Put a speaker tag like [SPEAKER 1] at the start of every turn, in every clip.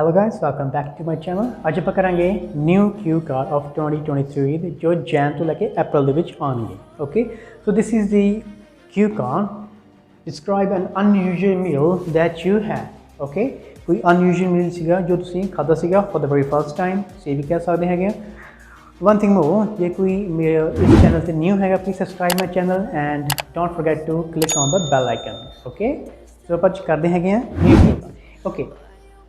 [SPEAKER 1] Hello guys, welcome back to my channel. ਅੱਜ ਆਪਾਂ ਕਰਾਂਗੇ new cue card of 2023 ਦੇ ਜੋ Jan ਤੋਂ ਲੈ ਕੇ April ਦੇ ਵਿੱਚ ਆਉਣਗੇ. Okay, so this is the cue card. Describe an unusual meal that you had. Okay, ਕੋਈ unusual meal ਸੀਗਾ ਜੋ ਤੁਸੀਂ ਖਾਧਾ ਸੀਗਾ for the very first time. ਸੇ ਵੀ ਕਹਿ ਸਕਦੇ ਹੈਗੇ. One thing more, ਜੇ ਕੋਈ ਮੇਰੇ ਇਸ ਚੈਨਲ ਤੇ new ਹੈਗਾ, please subscribe my channel and don't forget to click on the bell icon. Okay, so ਆਪਾਂ ਕਰਦੇ ਹੈਗੇ ਆ new cue card. Okay,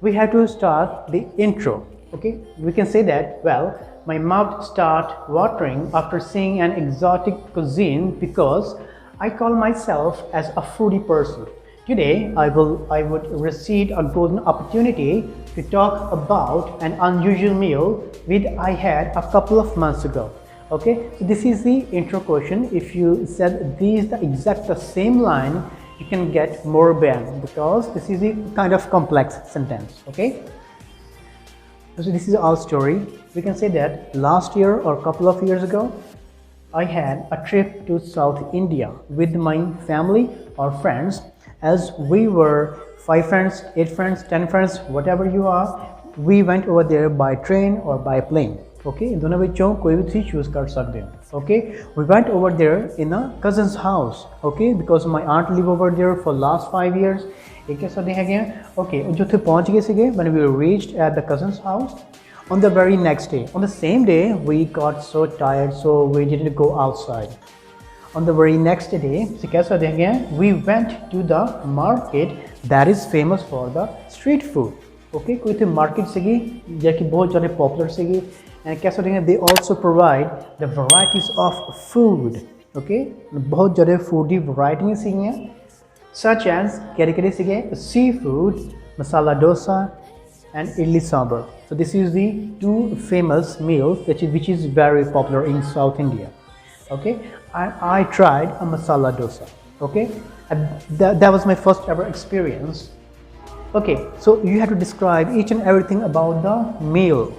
[SPEAKER 1] we have to start the intro. Okay, we can say that, well, my mouth start watering after seeing an exotic cuisine because I call myself as a foodie person. Today I would receive a golden opportunity to talk about an unusual meal which I had a couple of months ago. Okay, so this is the intro question. If you said the same line, you can get more bang because this is a kind of complex sentence. Okay, so this is our story. We can say that last year or a couple of years ago I had a trip to South India with my family or friends. As we were 5 friends, 8 friends, 10 friends, whatever you are, we went over there by train or by plane. Okay, in दोनों विचों कोई भी थी choose कर सकते हैं. Okay, we went over there in a cousin's house. Okay, because my aunt live over there for last 5 years. एक ऐसा देखा गया. Okay, जो थे पहुंच गए सीगे when we reached at the cousin's house. On the very next day, on the same day, we got so tired, so we didn't go outside. On the very next day, कैसा देखा गया, we went to the market that is famous for the street food. Okay, कोई थे market सीगी जो कि बहुत ज़्यादा popular सीगी. And कैसा देखा, they also provide the varieties of food. Okay, बहुत ज़्यादा food की variety सीगी हैं, such as क्या सीगे seafood, masala dosa, and idli sambar. So this is the 2 famous meals which is very popular in South India. Okay, I tried a masala dosa. Okay, that was my first ever experience. Okay, so you have to describe each and everything about the meal.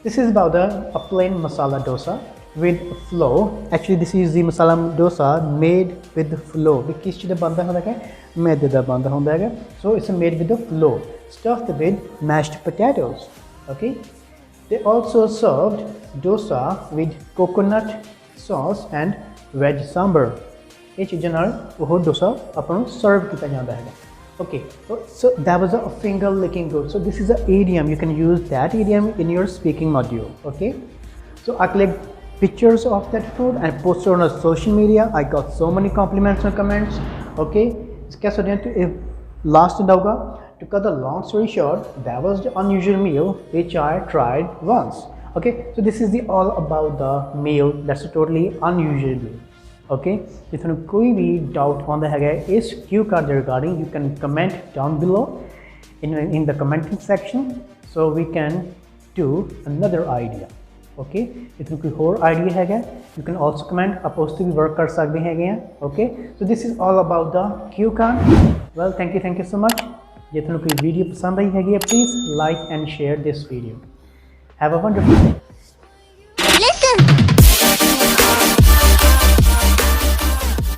[SPEAKER 1] This is about a plain masala dosa with flour. Actually, this is the masala dosa made with the flour. किस चीज़ बनता है मैदे दा बनता होता है. So it's made with the flour, stuffed with mashed potatoes. Okay, they also served dosa with coconut sauce and veg sambar. ये चीज़ें नाल वो dosa अपन serve किया जाता है. Okay, so that was a finger licking good. So this is an idiom. You can use that idiom in your speaking module. Okay, so I collect pictures of that food and posted on a social media. I got so many compliments and comments. Okay, last to cut the long story short, that was the unusual meal which I tried once. Okay, so this is the all about the meal that's totally unusual meal. Okay, if you have any doubt on the cue card regarding, you can comment down below in the commenting section, so we can do another idea. Okay, if you have more idea you can also comment. Opposed to work kar sakde hain. Okay, so this is all about the cue card. Well, thank you so much. If you have video pasand aayi hai, please like and share this video. Have a wonderful day.